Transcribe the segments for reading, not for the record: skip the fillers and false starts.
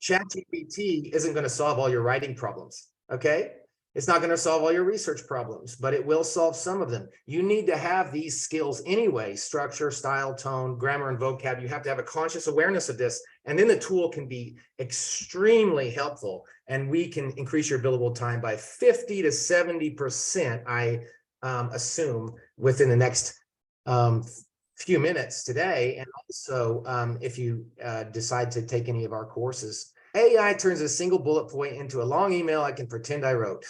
ChatGPT isn't going to solve all your writing problems, okay? It's not going to solve all your research problems, but it will solve some of them. You need to have these skills anyway: structure, style, tone, grammar, and vocab. You have to have a conscious awareness of this, and then the tool can be extremely helpful, and we can increase your billable time by 50 to 70%, I assume, within the next few minutes today. And also, if you decide to take any of our courses, AI turns a single bullet point into a long email I can pretend I wrote.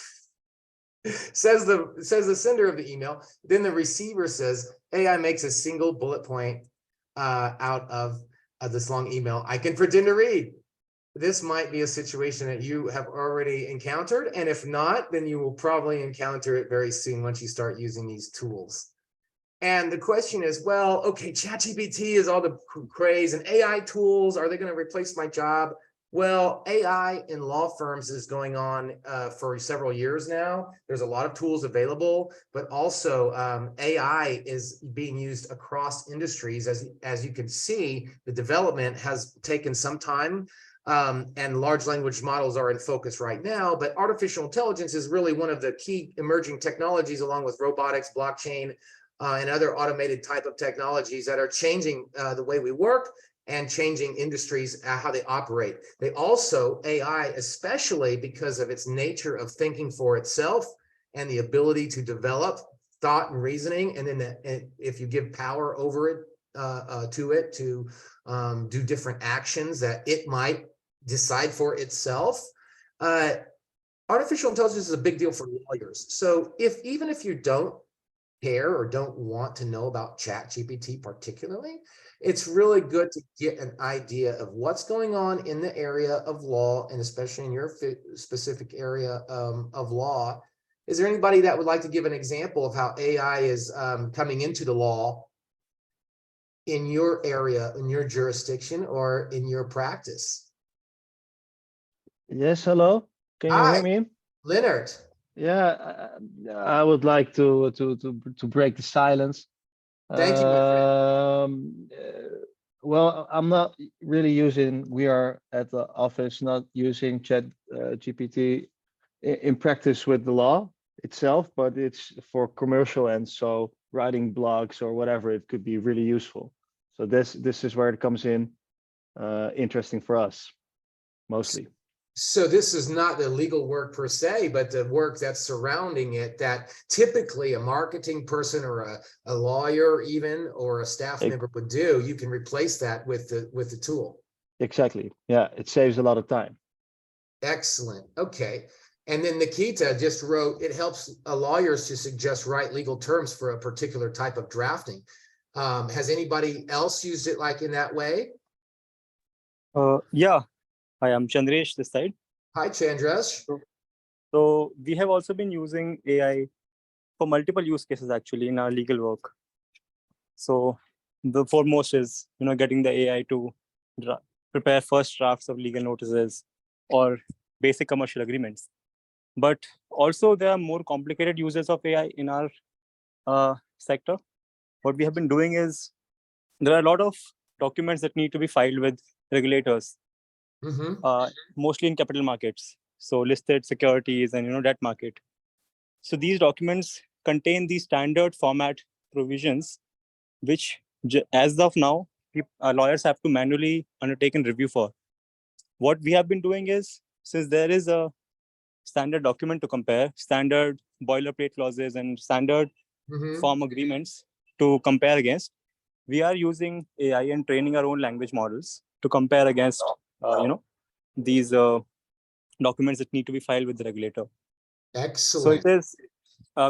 says the sender of the email. Then the receiver says, AI makes a single bullet point out of this long email I can pretend to read. This might be a situation that you have already encountered, and if not, then you will probably encounter it very soon once you start using these tools. And the question is, well, okay, ChatGPT is all the craze, and AI tools, are they going to replace my job? Well, AI in law firms is going on for several years now. There's a lot of tools available, but also AI is being used across industries. As you can see, the development has taken some time, and large language models are in focus right now, but artificial intelligence is really one of the key emerging technologies, along with robotics, blockchain, and other automated type of technologies that are changing the way we work and changing industries, how they operate. They also, AI, especially because of its nature of thinking for itself and the ability to develop thought and reasoning, and then if you give power over it, to do different actions that it might decide for itself. Artificial intelligence is a big deal for lawyers. So even if you don't care or don't want to know about ChatGPT particularly, it's really good to get an idea of what's going on in the area of law, and especially in your specific area of law. Is there anybody that would like to give an example of how AI is coming into the law in your area, in your jurisdiction, or in your practice? Yes, hello. Can you hear me? Leonard. Yeah, I would like to break the silence. Thank you, my friend. Well, I'm not really using, we are at the office not using ChatGPT in practice with the law itself, but it's for commercial, and so writing blogs or whatever, it could be really useful. So this is where it comes in interesting for us, mostly. So this is not the legal work per se, but the work that's surrounding it, that typically a marketing person or a lawyer even, or a staff member would do. You can replace that with the tool. Exactly. Yeah, it saves a lot of time. Excellent. Okay. And then Nikita just wrote, it helps lawyers to suggest right legal terms for a particular type of drafting. Has anybody else used it like in that way? Yeah. Hi, I'm Chandresh this side. Hi, Chandresh. So we have also been using AI for multiple use cases actually in our legal work. So the foremost is, getting the AI to prepare first drafts of legal notices or basic commercial agreements. But also there are more complicated uses of AI in our sector. What we have been doing is, there are a lot of documents that need to be filed with regulators. Mostly in capital markets, so listed securities and debt market. So these documents contain these standard format provisions, which as of now, lawyers have to manually undertake and review for. What we have been doing is, since there is a standard document to compare, standard boilerplate clauses and standard form agreements to compare against, we are using AI and training our own language models to compare against, these documents that need to be filed with the regulator. Excellent. So it is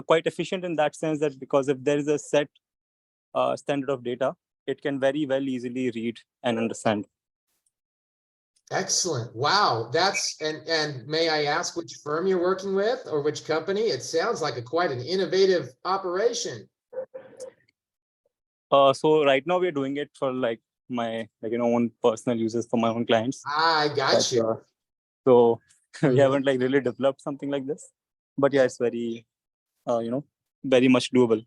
quite efficient in that sense, that because if there is a set standard of data, it can very well easily read and understand. Excellent. Wow. That's, and may I ask which firm you're working with or which company? It sounds like quite an innovative operation. So right now we're doing it for my own personal uses for my own clients. I got you. So we haven't really developed something like this, but yeah, it's very very much doable.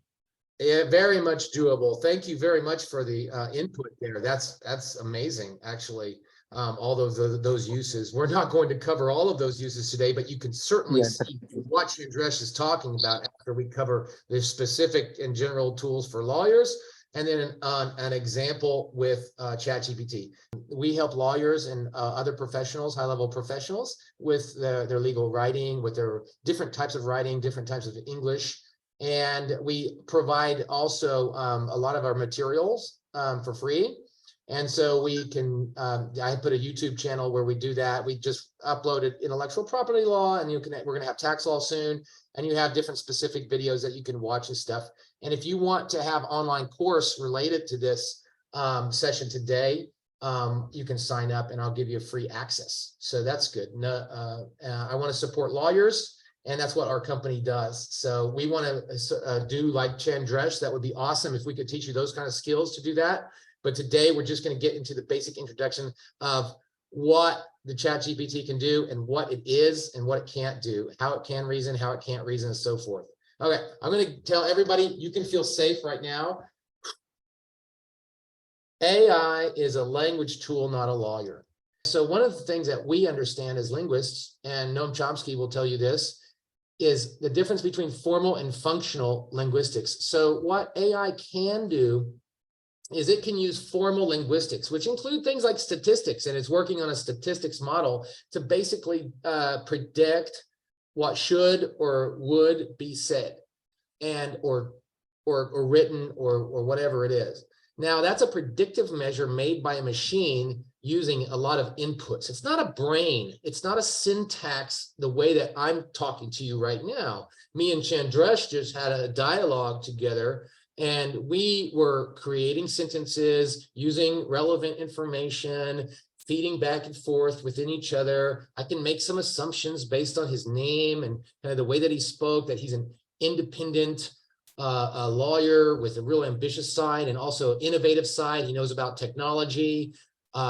Yeah, very much doable. Thank you very much for the input there. That's amazing, actually. all those uses. We're not going to cover all of those uses today, but you can certainly Yeah, see what Chandresh is talking about after we cover the specific and general tools for lawyers, and then an example with ChatGPT. We help lawyers and other professionals, high-level professionals, with their legal writing, with their different types of writing, different types of English. And we provide also a lot of our materials for free. And so we can, I put a YouTube channel where we do that. We just uploaded intellectual property law, and we're going to have tax law soon. And you have different specific videos that you can watch and stuff. And if you want to have online course related to this session today, you can sign up and I'll give you a free access. So that's good. No, I want to support lawyers, and that's what our company does. So we want to do like Chandresh. That would be awesome if we could teach you those kind of skills to do that. But today we're just going to get into the basic introduction of what the ChatGPT can do and what it is and what it can't do, how it can reason, how it can't reason, and so forth. Okay, I'm going to tell everybody you can feel safe right now. AI is a language tool, not a lawyer. So one of the things that we understand as linguists, and Noam Chomsky will tell you this, is the difference between formal and functional linguistics. So what AI can do is it can use formal linguistics, which include things like statistics, and it's working on a statistics model to basically predict what should or would be said and or written or whatever it is. Now, that's a predictive measure made by a machine using a lot of inputs. It's not a brain. It's not a syntax the way that I'm talking to you right now. Me and Chandresh just had a dialogue together, and we were creating sentences using relevant information, feeding back and forth within each other. I can make some assumptions based on his name and kind of the way that he spoke, that he's an independent a lawyer with a real ambitious side and also innovative side. He knows about technology.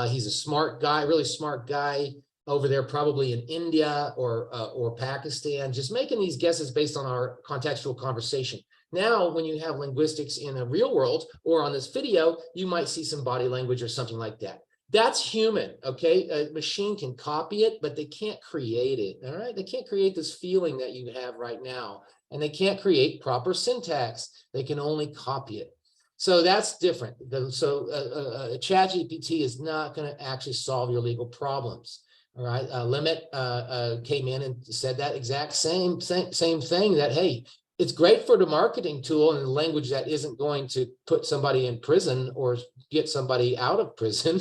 He's a smart guy, really smart guy over there, probably in India or Pakistan, just making these guesses based on our contextual conversation. Now, when you have linguistics in a real world or on this video, you might see some body language or something like that. That's human, okay? A machine can copy it, but they can't create it, all right? They can't create this feeling that you have right now, and they can't create proper syntax. They can only copy it. So that's different. So ChatGPT is not going to actually solve your legal problems, all right? Limit came in and said that exact same thing, that, hey, it's great for the marketing tool and the language that isn't going to put somebody in prison or get somebody out of prison.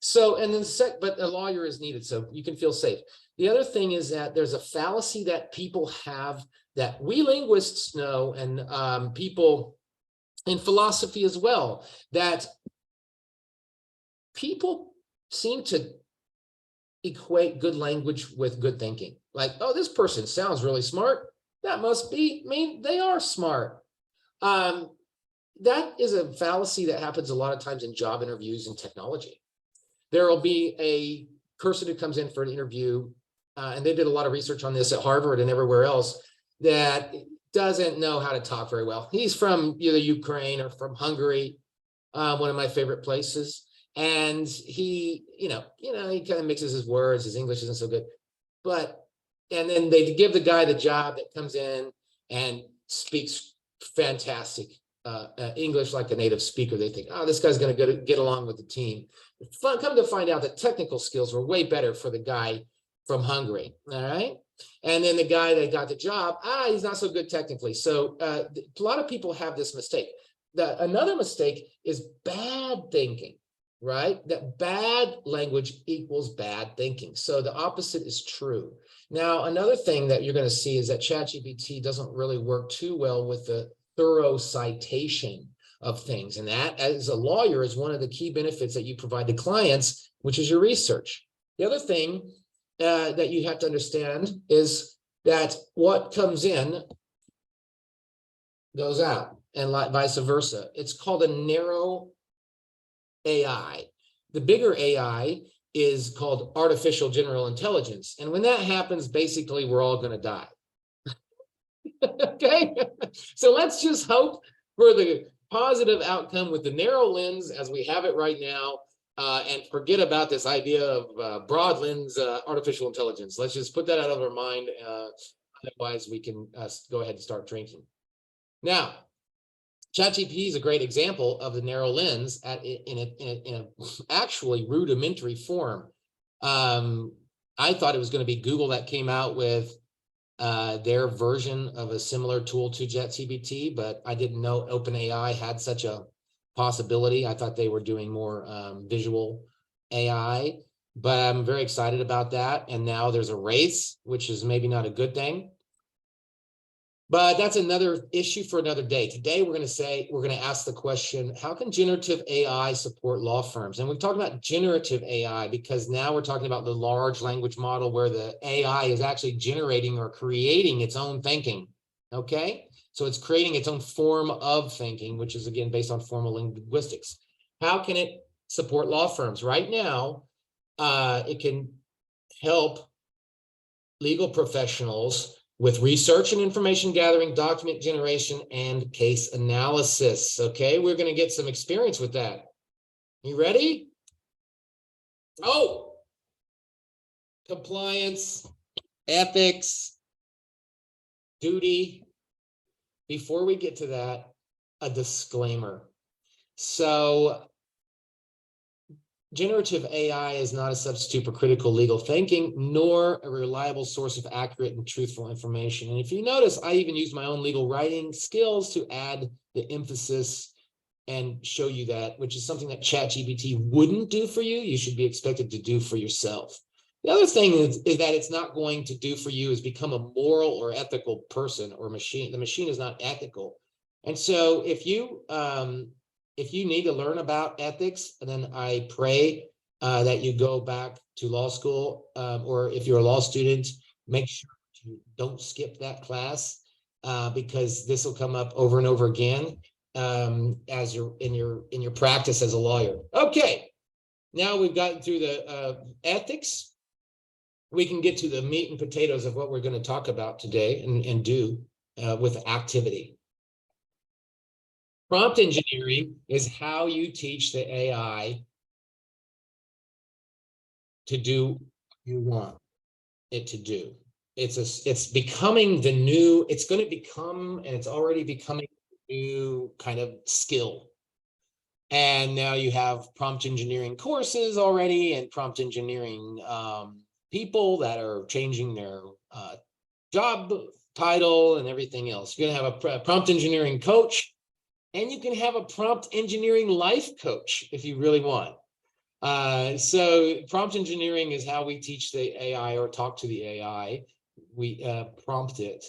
So, and then but a lawyer is needed, so you can feel safe. The other thing is that there's a fallacy that people have that we linguists know, and people in philosophy as well, that people seem to equate good language with good thinking. Like, oh, this person sounds really smart. That must mean they are smart. That is a fallacy that happens a lot of times in job interviews in technology. There will be a person who comes in for an interview, and they did a lot of research on this at Harvard and everywhere else, that doesn't know how to talk very well. He's from either Ukraine or from Hungary, one of my favorite places. And he, he kind of mixes his words. His English isn't so good, and then they give the guy the job that comes in and speaks fantastic English like a native speaker. They think, oh, this guy's going to get along with the team. Come to find out that technical skills were way better for the guy from Hungary. All right. And then the guy that got the job, he's not so good technically. So a lot of people have this mistake. Another mistake is bad thinking, right? That bad language equals bad thinking. So the opposite is true. Now, another thing that you're going to see is that ChatGPT doesn't really work too well with the thorough citation of things. And that, as a lawyer, is one of the key benefits that you provide to clients, which is your research. The other thing that you have to understand is that what comes in goes out, and vice versa. It's called a narrow AI. The bigger AI is called artificial general intelligence. And when that happens, basically, we're all going to die. Okay, so let's just hope for the positive outcome with the narrow lens as we have it right now. and forget about this idea of broad lens artificial intelligence. Let's just put that out of our mind. Otherwise, we can go ahead and start drinking. Now, ChatGPT is a great example of the narrow lens in a actually rudimentary form. I thought it was going to be Google that came out with their version of a similar tool to ChatGPT, but I didn't know OpenAI had such a possibility. I thought they were doing more visual AI, but I'm very excited about that. And now there's a race, which is maybe not a good thing. But that's another issue for another day. Today, we're going to ask the question, how can generative AI support law firms? And we've talked about generative AI because now we're talking about the large language model where the AI is actually generating or creating its own thinking, okay? So it's creating its own form of thinking, which is, again, based on formal linguistics. How can it support law firms? Right now, it can help legal professionals with research and information gathering, document generation, and case analysis. Okay, we're going to get some experience with that. You ready? Oh, compliance, ethics, duty. Before we get to that, a disclaimer. So, generative AI is not a substitute for critical legal thinking, nor a reliable source of accurate and truthful information. And if you notice, I even use my own legal writing skills to add the emphasis and show you that, which is something that ChatGPT wouldn't do for you. You should be expected to do for yourself. The other thing is that it's not going to do for you is become a moral or ethical person or machine. The machine is not ethical. And so if you need to learn about ethics, then I pray that you go back to law school, or if you're a law student, make sure you don't skip that class because this will come up over and over again as you're in your practice as a lawyer. Okay, now we've gotten through the ethics. We can get to the meat and potatoes of what we're going to talk about today and do with activity. Prompt engineering is how you teach the AI to do what you want it to do. It's becoming the new, it's going to become, and it's already becoming a new kind of skill. And now you have prompt engineering courses already and prompt engineering people that are changing their job title and everything else. You're going to have a prompt engineering coach. And you can have a prompt engineering life coach if you really want. So prompt engineering is how we teach the AI or talk to the AI. We prompt it.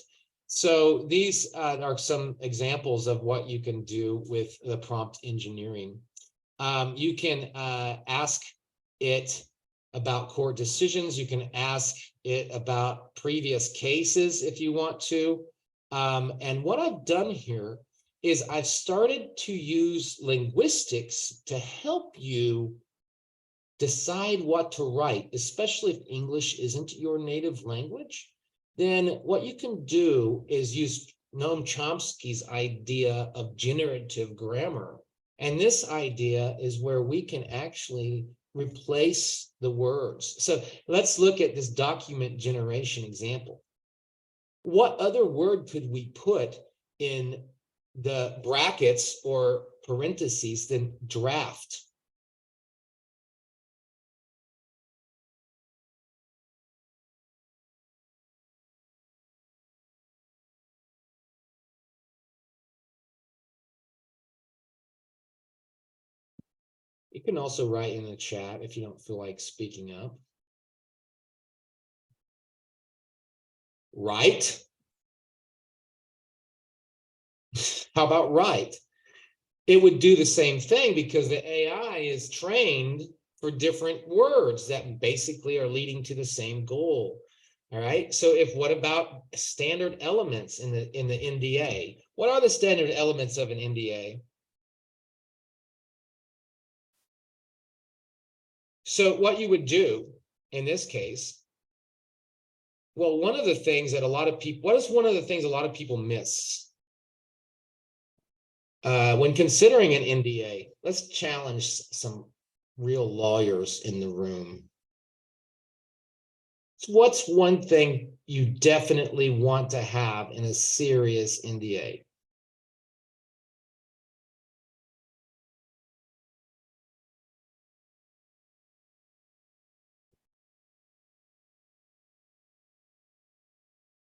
So these are some examples of what you can do with the prompt engineering. You can ask it about court decisions. You can ask it about previous cases if you want to. And what I've done here is I've started to use linguistics to help you decide what to write, especially if English isn't your native language. Then what you can do is use Noam Chomsky's idea of generative grammar. And this idea is where we can actually replace the words. So let's look at this document generation example. What other word could we put in the brackets or parentheses than draft? You can also write in the chat if you don't feel like speaking up. Right? How about right? It would do the same thing because the AI is trained for different words that basically are leading to the same goal. All right. So what about standard elements in the NDA? What are the standard elements of an NDA? So what you would do in this case, well, what is one of the things a lot of people miss? When considering an NDA, let's challenge some real lawyers in the room. So what's one thing you definitely want to have in a serious NDA?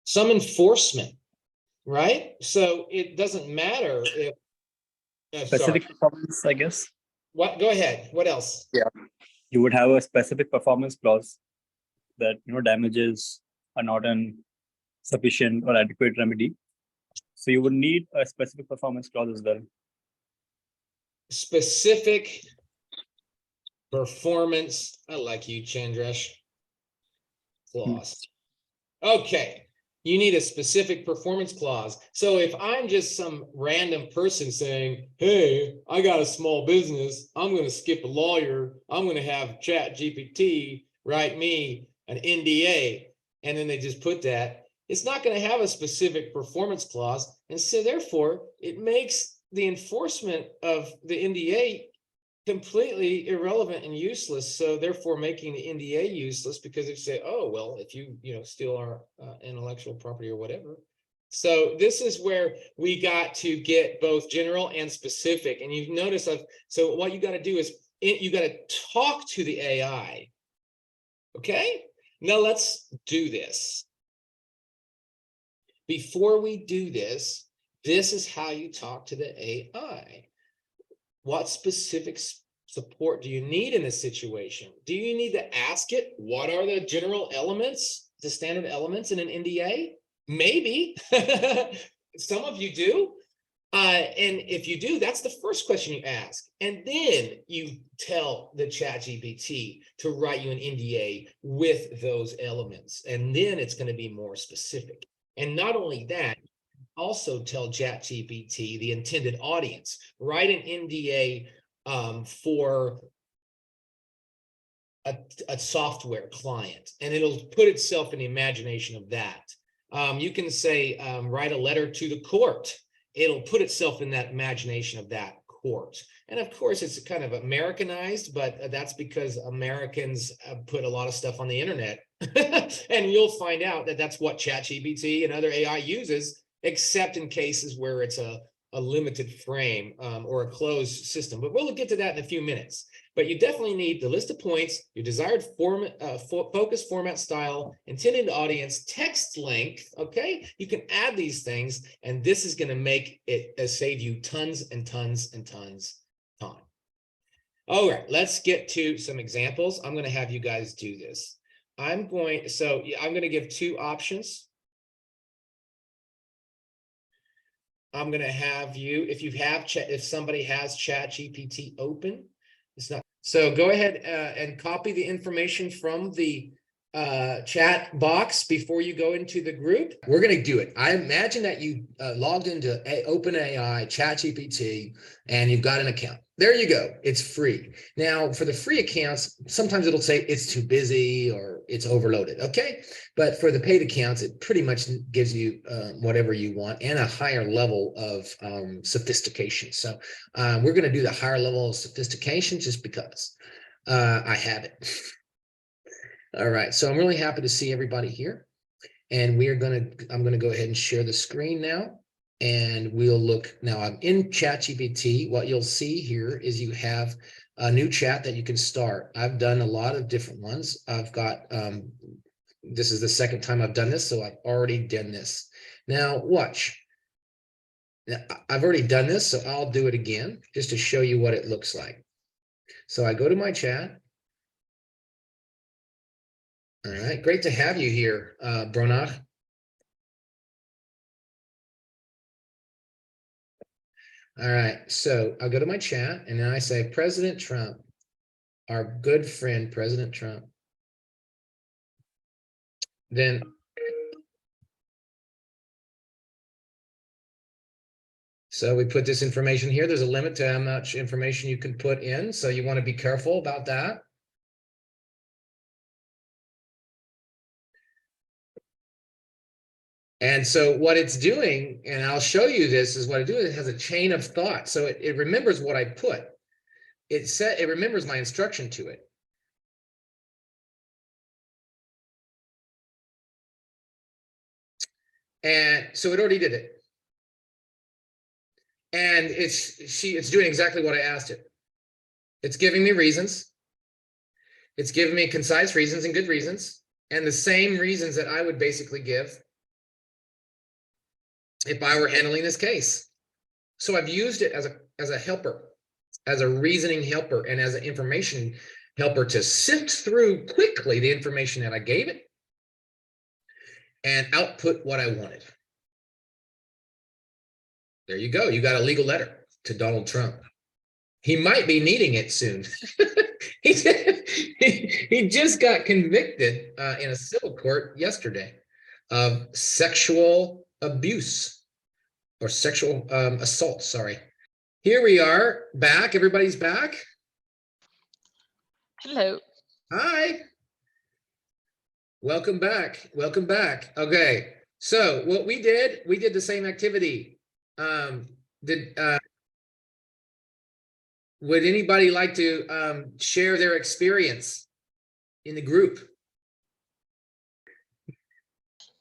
Some enforcement, right? So it doesn't matter if, sorry, Specific performance, I guess. what, go ahead, what else? You would have a specific performance clause that, damages are not an sufficient or adequate remedy. So you would need a specific performance clause as well. Specific performance, I like you, Chandrash, clause. Okay, you need a specific performance clause. So if I'm just some random person saying, hey, I got a small business, I'm going to skip a lawyer, I'm going to have ChatGPT write me an NDA, and then they just put that, it's not going to have a specific performance clause. And so therefore, it makes the enforcement of the NDA completely irrelevant and useless. So therefore making the NDA useless, because if you say, oh, well, if you steal our intellectual property or whatever. So this is where we got to get both general and specific. And you've noticed so what you got to do is you got to talk to the AI. Okay, now let's do this. Before we do this, this is how you talk to the AI. What specific support do you need in this situation? Do you need to ask it, what are the general elements, the standard elements in an NDA? Maybe. Some of you do. And if you do, that's the first question you ask. And then you tell the ChatGPT to write you an NDA with those elements. And then it's going to be more specific. And not only that, also tell ChatGPT the intended audience. Write an NDA for a software client, and it'll put itself in the imagination of that. You can say, write a letter to the court. It'll put itself in that imagination of that court. And of course, it's kind of Americanized, but that's because Americans put a lot of stuff on the internet. And you'll find out that that's what ChatGPT and other AI uses, except in cases where it's a limited frame or a closed system. But we'll get to that in a few minutes. But you definitely need the list of points, your desired focus, format, style, intended audience, text length. Okay, you can add these things, and this is going to make it save you tons and tons and tons of time. All right, let's get to some examples. I'm going to have you guys do this. I'm going to give two options. I'm going to have you, if somebody has ChatGPT open, it's not. So go ahead and copy the information from the chat box before you go into the group. We're going to do it. I imagine that you logged into OpenAI, ChatGPT, and you've got an account. There you go. It's free. Now, for the free accounts, sometimes it'll say it's too busy or it's overloaded. Okay. But for the paid accounts, it pretty much gives you whatever you want and a higher level of sophistication. So we're going to do the higher level of sophistication just because I have it. All right. So I'm really happy to see everybody here. And I'm going to go ahead and share the screen now. And we'll look now. I'm in ChatGPT. What you'll see here is you have a new chat that you can start. I've done a lot of different ones. I've got this is the second time I've done this, so I've already done this. Now watch. Now, I've already done this, so I'll do it again just to show you what it looks like. So I go to my chat. All right, great to have you here, Bronach. All right, so I'll go to my chat and then I say, President Trump, our good friend, President Trump. Then so we put this information here. There's a limit to how much information you can put in, so you want to be careful about that. And so what it's doing, and I'll show you this, is what it does. It has a chain of thought. So it remembers what I put. it remembers my instruction to it. And so it already did it. And it's doing exactly what I asked it. It's giving me reasons. It's giving me concise reasons and good reasons, and the same reasons that I would basically give if I were handling this case. So I've used it as a helper, as a reasoning helper, and as an information helper to sift through quickly the information that I gave it and output what I wanted. There you go. You got a legal letter to Donald Trump. He might be needing it soon. He just got convicted in a civil court yesterday of sexual abuse or sexual assault. Sorry. Here we are back. Everybody's back. Hello. Hi. Welcome back. Welcome back. Okay. So what we did the same activity. Would anybody like to share their experience in the group?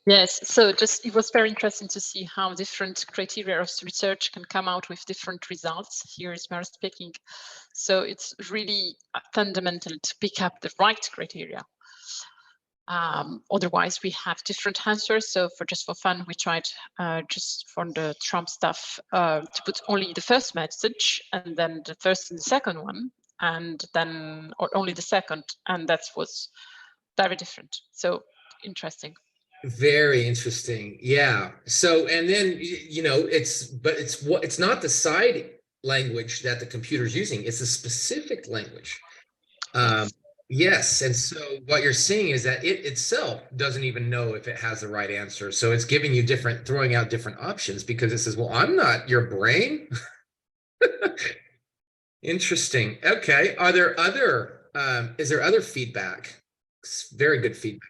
Yes, so just it was very interesting to see how different criteria of research can come out with different results. Here is Mara speaking. So it's really fundamental to pick up the right criteria. Otherwise, we have different answers. So for fun, we tried just for the Trump stuff to put only the first message and then the first and the second one, and then or only the second, and that was very different. So interesting. Very interesting. Yeah. So, and then, you know, it's not the side language that the computer's using. It's a specific language. Yes. And so what you're seeing is that it itself doesn't even know if it has the right answer. So it's giving you throwing out different options because it says, well, I'm not your brain. Interesting. Okay. Is there other feedback? Very good feedback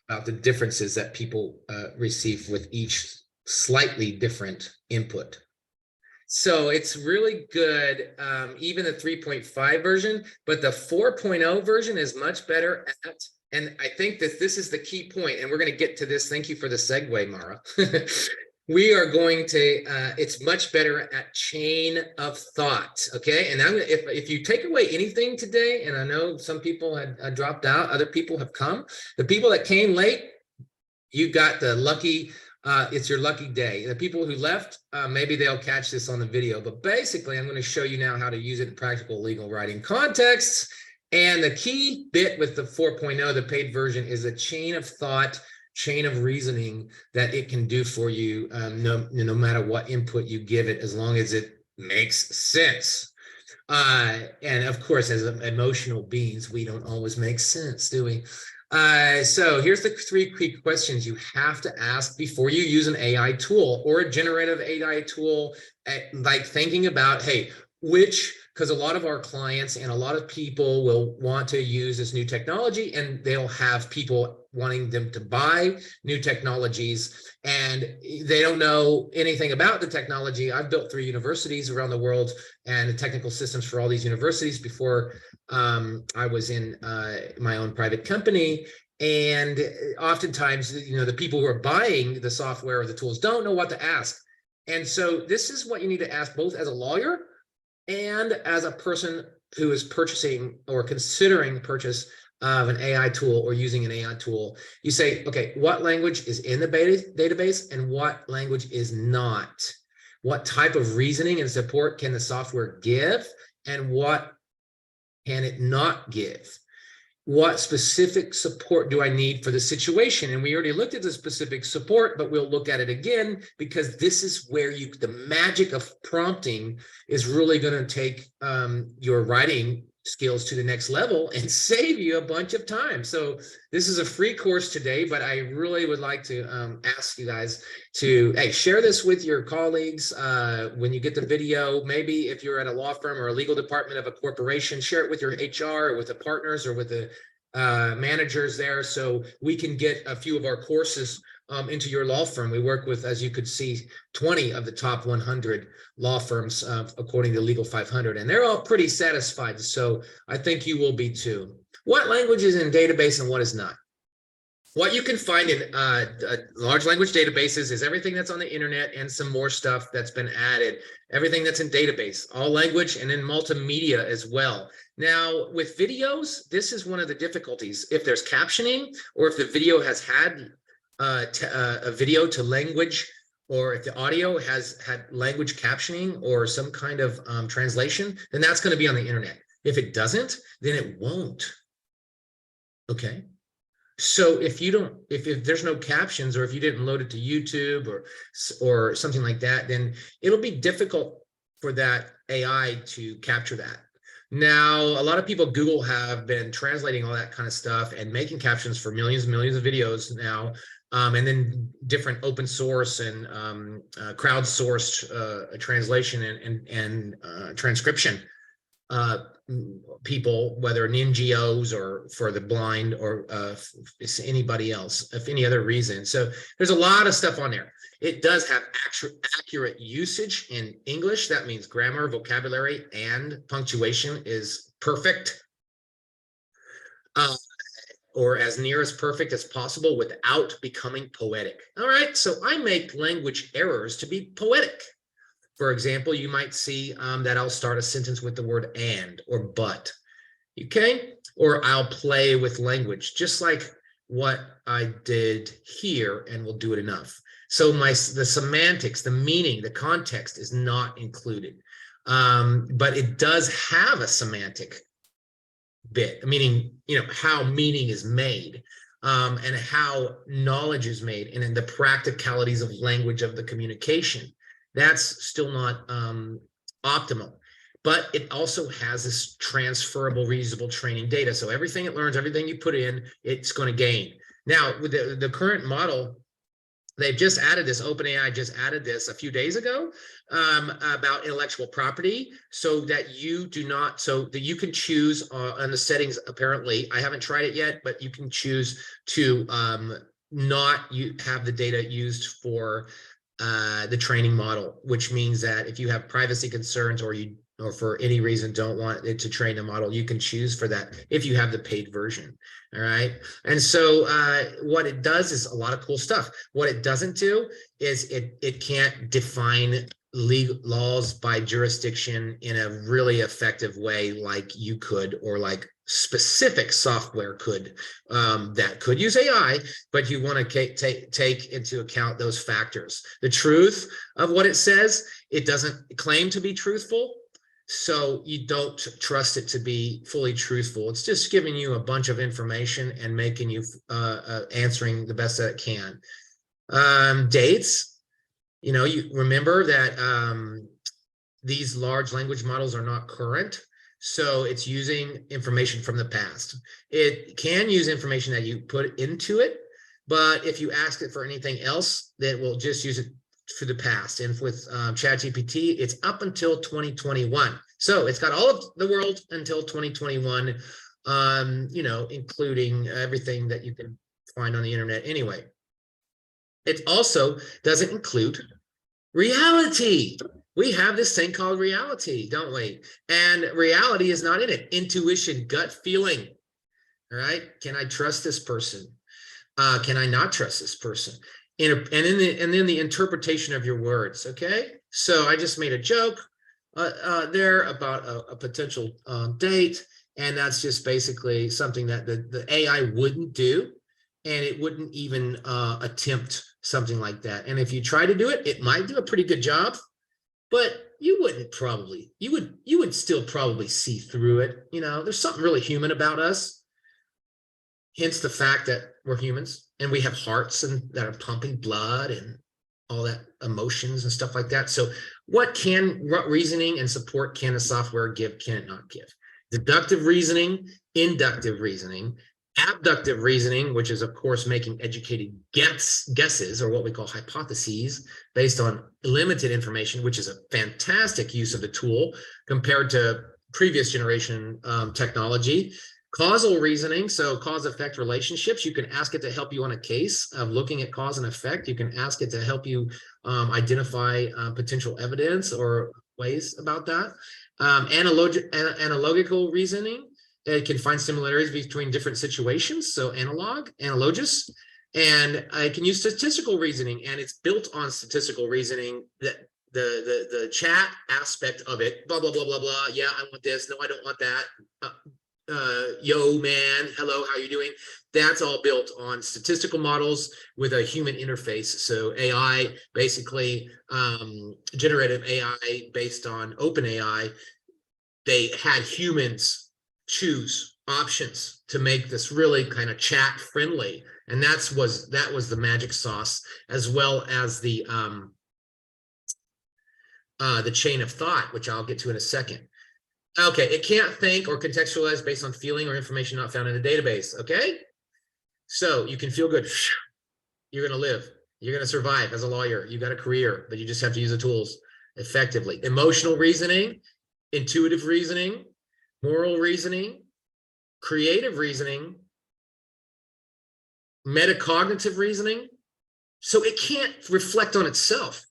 about the differences that people receive with each slightly different input. So it's really good, even the 3.5 version, but the 4.0 version is much better at, and I think that this is the key point, and we're going to get to this. Thank you for the segue, Mara. We are going to, it's much better at chain of thought, okay? And if you take away anything today, and I know some people had dropped out, other people have come. The people that came late, you got the lucky, it's your lucky day. The people who left, maybe they'll catch this on the video, but basically I'm going to show you now how to use it in practical legal writing contexts. And the key bit with the 4.0, the paid version, is a chain of thought, chain of reasoning that it can do for you, no matter what input you give it, as long as it makes sense. And of course, as emotional beings, we don't always make sense, do we? So here's the 3 key questions you have to ask before you use an AI tool or a generative AI tool, like thinking about, hey, because a lot of our clients and a lot of people will want to use this new technology, and they'll have people wanting them to buy new technologies, and they don't know anything about the technology. I've built 3 universities around the world and the technical systems for all these universities before I was in my own private company. And oftentimes, you know, the people who are buying the software or the tools don't know what to ask. And so this is what you need to ask, both as a lawyer and as a person who is purchasing or considering the purchase of an AI tool or using an AI tool. You say, okay, what language is in the database and what language is not? What type of reasoning and support can the software give, and what can it not give? What specific support do I need for the situation? And we already looked at the specific support, but we'll look at it again, because this is where the magic of prompting is really going to take your writing skills to the next level and save you a bunch of time. So this is a free course today, but I really would like to ask you guys to, hey, share this with your colleagues when you get the video. Maybe if you're at a law firm or a legal department of a corporation, share it with your HR or with the partners or with the managers there, so we can get a few of our courses into your law firm. We work with, as you could see, 20 of the top 100 law firms, according to Legal 500, and they're all pretty satisfied. So I think you will be too. What language is in database and what is not? What you can find in large language databases is everything that's on the internet and some more stuff that's been added. Everything that's in database, all language, and in multimedia as well. Now, with videos, this is one of the difficulties. If there's captioning, or if the video has had a video to language, or if the audio has had language captioning or some kind of translation, then that's going to be on the internet. If it doesn't, then it won't. Okay. So if you don't, if there's no captions, or if you didn't load it to YouTube or something like that, then it'll be difficult for that AI to capture that. Now, a lot of people, Google, have been translating all that kind of stuff and making captions for millions and millions of videos now, and then different open source and crowdsourced translation and transcription people, whether NGOs or for the blind or anybody else, if any other reason. So there's a lot of stuff on there. It does have accurate usage in English. That means grammar, vocabulary, and punctuation is perfect, or as near as perfect as possible without becoming poetic. All right, so I make language errors to be poetic. For example, you might see that I'll start a sentence with the word and or but, okay? Or I'll play with language, just like what I did here, and we'll do it enough. So the semantics, the meaning, the context is not included, but it does have a semantic bit, meaning, how meaning is made, and how knowledge is made, and in the practicalities of language of the communication. That's still not optimal, but it also has this transferable, reusable training data. So everything it learns, everything you put in, it's going to gain. Now, with the current model, they've just added this, OpenAI just added this a few days ago, about intellectual property, so that you can choose on the settings. Apparently, I haven't tried it yet, but you can choose to not have the data used for the training model, which means that if you have privacy concerns or for any reason don't want it to train a model, you can choose for that if you have the paid version. All right. And so what it does is a lot of cool stuff. What it doesn't do is it can't define legal laws by jurisdiction in a really effective way like you could, or like specific software could, that could use AI, but you want to take into account those factors. The truth of what it says, it doesn't claim to be truthful, so you don't trust it to be fully truthful. It's just giving you a bunch of information and making you answering the best that it can. Dates. You remember that these large language models are not current, so it's using information from the past. It can use information that you put into it, but if you ask it for anything else, that will just use it for the past. And with ChatGPT, it's up until 2021. So it's got all of the world until 2021, including everything that you can find on the internet anyway. It also doesn't include reality. We have this thing called reality, don't we? And reality is not in it. Intuition, gut feeling. All right. Can I trust this person? Can I not trust this person? And then the interpretation of your words. Okay. So I just made a joke there about a potential date. And that's just basically something that the AI wouldn't do. And it wouldn't even attempt something like that. And if you try to do it, it might do a pretty good job, but you would still probably see through it. There's something really human about us. Hence the fact that we're humans and we have hearts and that are pumping blood and all that emotions and stuff like that. So what reasoning and support can a software give, can it not give? Deductive reasoning, inductive reasoning, abductive reasoning, which is of course making educated guesses, or what we call hypotheses, based on limited information, which is a fantastic use of the tool compared to previous generation technology. Causal reasoning, so cause-effect relationships, you can ask it to help you on a case of looking at cause and effect. You can ask it to help you identify potential evidence or ways about that. Analogical reasoning, it can find similarities between different situations, so analogous. And I can use statistical reasoning, and it's built on statistical reasoning, that the chat aspect of it, blah, blah, blah, blah, blah. Yeah, I want this. No, I don't want that. Yo, man, hello, how you doing? That's all built on statistical models with a human interface. So AI, basically, generative AI based on OpenAI, they had humans choose options to make this really kind of chat friendly. And that was the magic sauce, as well as the chain of thought, which I'll get to in a second. Okay, it can't think or contextualize based on feeling or information not found in a database. Okay, so you can feel good. You're going to live. You're going to survive as a lawyer. You got a career, but you just have to use the tools effectively. Emotional reasoning, intuitive reasoning, moral reasoning, creative reasoning, metacognitive reasoning. So it can't reflect on itself.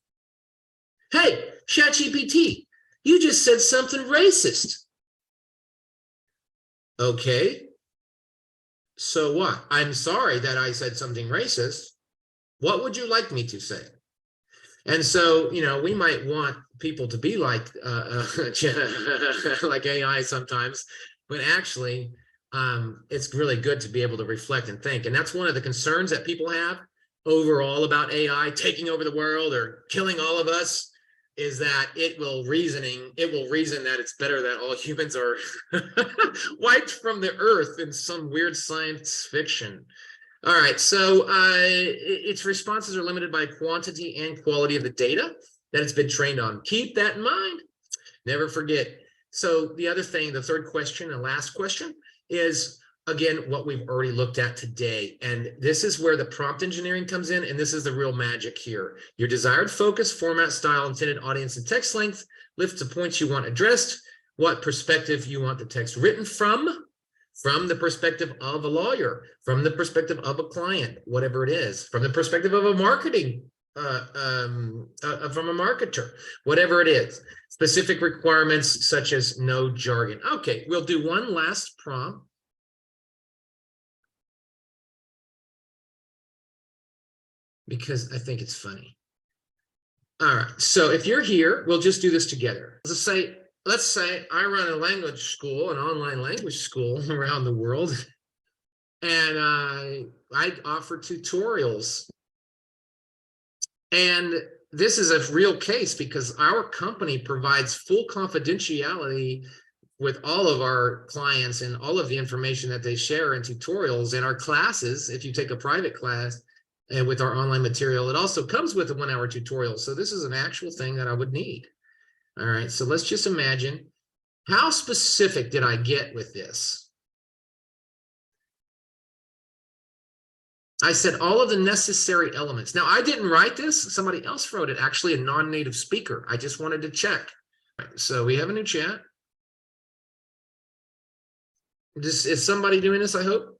Hey, ChatGPT, you just said something racist. Okay. So what? I'm sorry that I said something racist. What would you like me to say? And so, we might want people to be like like AI sometimes, but actually, it's really good to be able to reflect and think. And that's one of the concerns that people have overall about AI taking over the world or killing all of us, is that it will reason that it's better that all humans are wiped from the earth in some weird science fiction. All right, so its responses are limited by quantity and quality of the data that it's been trained on. Keep that in mind. Never forget. So the other thing, the third question and last question is, again, what we've already looked at today. And this is where the prompt engineering comes in, and this is the real magic here. Your desired focus, format, style, intended audience, and text length, lift the points you want addressed, what perspective you want the text written from the perspective of a lawyer, from the perspective of a client, whatever it is, from the perspective of a marketing, from a marketer, whatever it is. Specific requirements such as no jargon. Okay, we'll do one last prompt. Because I think it's funny. All right, so if you're here, we'll just do this together. Let's say I run a language school, an online language school around the world, and I offer tutorials. And this is a real case because our company provides full confidentiality with all of our clients and all of the information that they share in tutorials in our classes. If you take a private class, and with our online material, it also comes with a 1-hour tutorial. So this is an actual thing that I would need. All right, so let's just imagine, how specific did I get with this? I said all of the necessary elements. Now, I didn't write this. Somebody else wrote it, actually a non-native speaker. I just wanted to check. So we have a new chat. Is somebody doing this, I hope?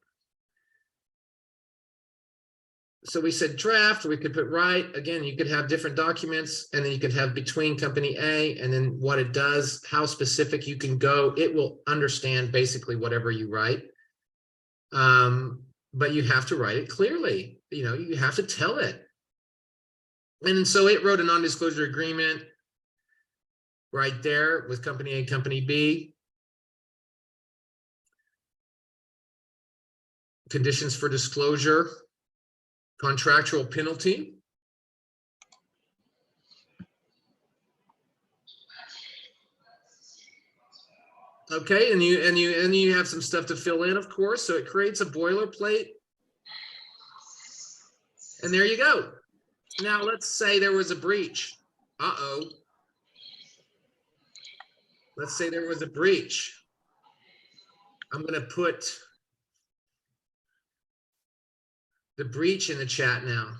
So we said draft, we could put write. Again, you could have different documents, and then you could have between company A, and then what it does, how specific you can go. It will understand basically whatever you write. But you have to write it clearly. You have to tell it. And so it wrote a non-disclosure agreement right there with company A, company B. Conditions for disclosure. Contractual penalty. Okay, and you have some stuff to fill in, of course. So it creates a boilerplate. And there you go. Now let's say there was a breach. Uh-oh. Let's say there was a breach. I'm going to put the breach in the chat now.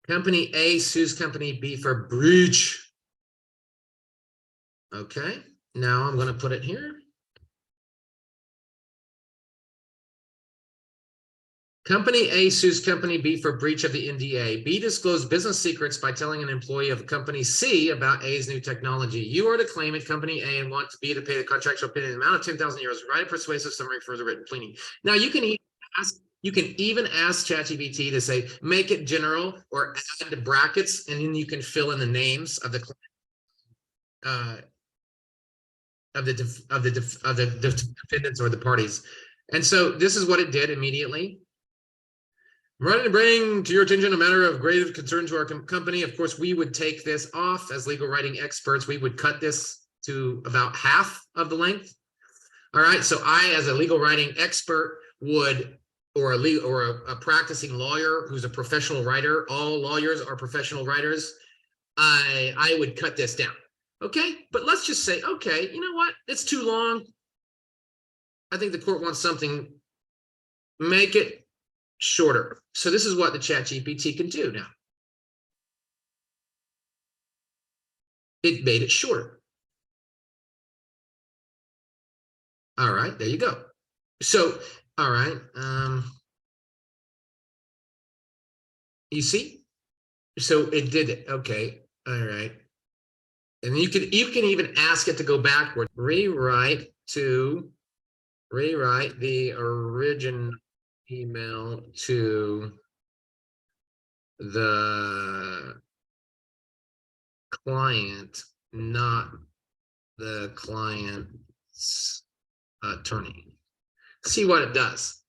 Company A sues company B for breach Okay, now I'm going to put it here. Company A sues Company B for breach of the NDA. B disclosed business secrets by telling an employee of Company C about A's new technology. You are to claim at Company A and want B to pay the contractual penalty in the amount of 10,000 euros. Write a persuasive summary for the written pleading. Now you can even ask ChatGPT to say, make it general or add brackets, and then you can fill in the names of the defendants or the parties. And so this is what it did immediately. I'm running to bring to your attention a matter of grave concern to our company. Of course, we would take this off as legal writing experts. We would cut this to about half of the length. All right. So I, as a legal writing expert, would, or a practicing lawyer who's a professional writer, all lawyers are professional writers, I would cut this down. Okay. But let's just say, okay, you know what? It's too long. I think the court wants something, make it shorter. So this is what the ChatGPT can do now. It made it shorter. All right, there you go. So, all right, you see? So it did it. Okay, all right. And you can even ask it to go backward. Rewrite the original email to the client, not the client's attorney. See what it does.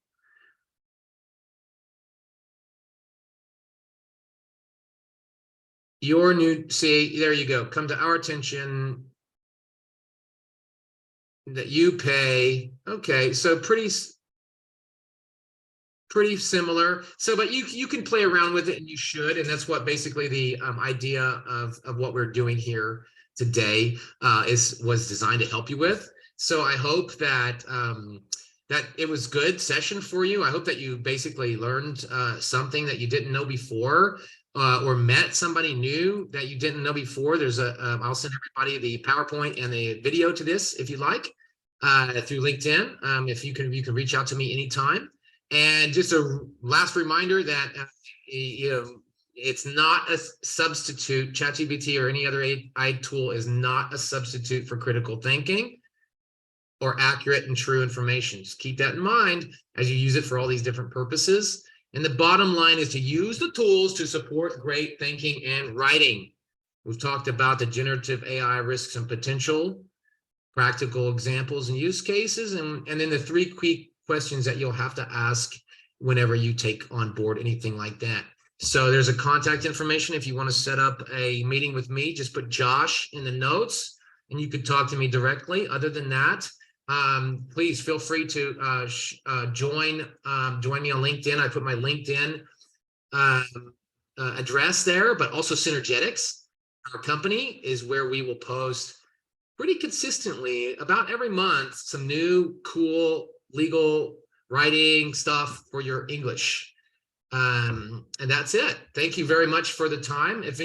Your new, see, there you go. Come to our attention that you pay. Okay, so pretty similar. So, but you can play around with it, and you should, and that's what basically the idea of what we're doing here today was designed to help you with. So I hope that that it was good session for you. I hope that you basically learned something that you didn't know before, or met somebody new that you didn't know before. There's I'll send everybody the PowerPoint and the video to this if you like, through LinkedIn. If you can reach out to me anytime. And just a last reminder that it's not a substitute. ChatGPT or any other AI tool is not a substitute for critical thinking or accurate and true information. Just keep that in mind as you use it for all these different purposes. And the bottom line is to use the tools to support great thinking and writing. We've talked about the generative AI risks and potential, practical examples and use cases, and then the 3 key questions that you'll have to ask whenever you take on board anything like that. So there's a contact information. If you want to set up a meeting with me, just put Josh in the notes and you could talk to me directly. Other than that, please feel free to join me on LinkedIn. I put my LinkedIn address there, but also Synergetics, our company, is where we will post pretty consistently about every month some new cool legal writing stuff for your English. And that's it. Thank you very much for the time. If